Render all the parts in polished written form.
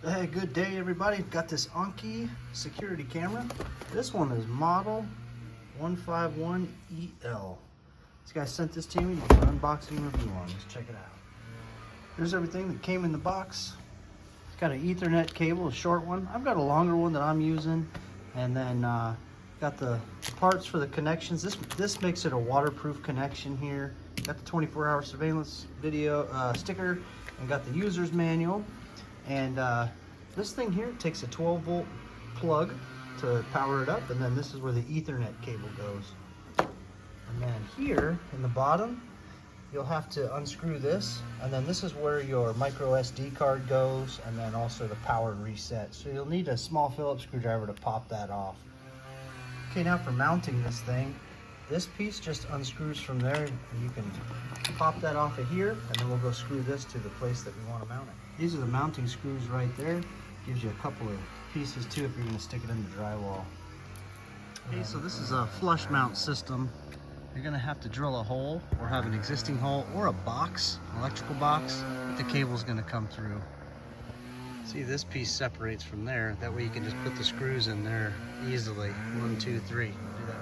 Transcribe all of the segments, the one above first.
Hey, good day everybody. Got this ANNKE security camera. This one is model 151EL. This guy sent this to me to do an unboxing review on. Let's check it out. Here's everything that came in the box. It's got an Ethernet cable, a short one. I've got a longer one that I'm using. And then got the parts for the connections. This makes it a waterproof connection here. Got the 24-hour surveillance video sticker, and got the user's manual. And this thing here takes a 12-volt plug to power it up, and then this is where the Ethernet cable goes. And then here in the bottom, you'll have to unscrew this, and then this is where your microSD card goes, and then also the power reset. So you'll need a small Phillips screwdriver to pop that off. Okay, now for mounting this thing, this piece just unscrews from there, and you can pop that off of here, and then we'll go screw this to the place that we want to mount it. These are the mounting screws right there. Gives you a couple of pieces too if you're going to stick it in the drywall. Okay, so this is a flush mount system. You're going to have to drill a hole or have an existing hole or a box, an electrical box, that the cable's going to come through. See, this piece separates from there. That way you can just put the screws in there easily. 1, 2, 3. Do that.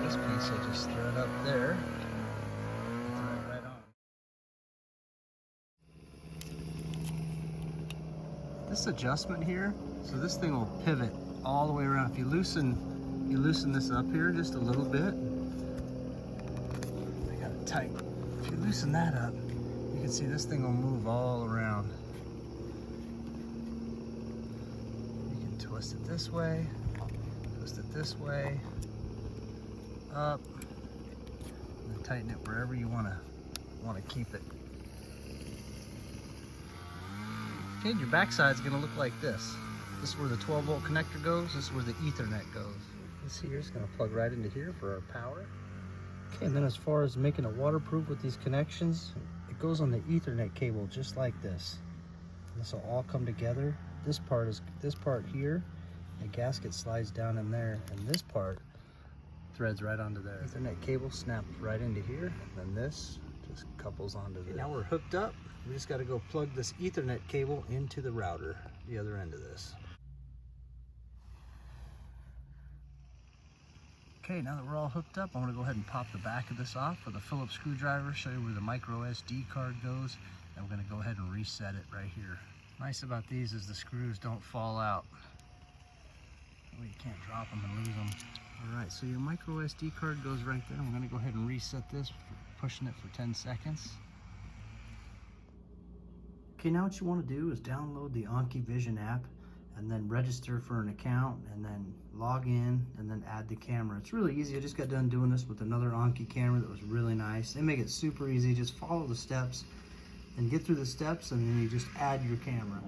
This piece I just thread up there. Thread right on. This adjustment here, so this thing will pivot all the way around. If you loosen this up here just a little bit. I got it tight. If you loosen that up, you can see this thing will move all around. You can twist it this way, twist it this way, up, and then tighten it wherever you want to keep it. Okay, your backside is going to look like this. This is where the 12-volt connector goes. This is where the Ethernet goes. This here is going to plug right into here for our power. Okay, and then as far as making it waterproof with these connections, it goes on the Ethernet cable just like this. This will all come together. This part here, the gasket slides down in there, and this part threads right onto there. Ethernet cable snaps right into here, and then this just couples onto this. Now we're hooked up. We just got to go plug this Ethernet cable into the router, the other end of this. Okay, now that we're all hooked up, I'm going to go ahead and pop the back of this off with a Phillips screwdriver, show you where the microSD card goes, and we're going to go ahead and reset it right here. Nice about these is the screws don't fall out. That way you can't drop them and lose them. Alright, so your microSD card goes right there. I'm going to go ahead and reset this, pushing it for 10 seconds. Okay, now what you want to do is download the ANNKE Vision app and then register for an account and then log in and then add the camera. It's really easy. I just got done doing this with another ANNKE camera that was really nice. They make it super easy. Just follow the steps and get through the steps, and then you just add your camera.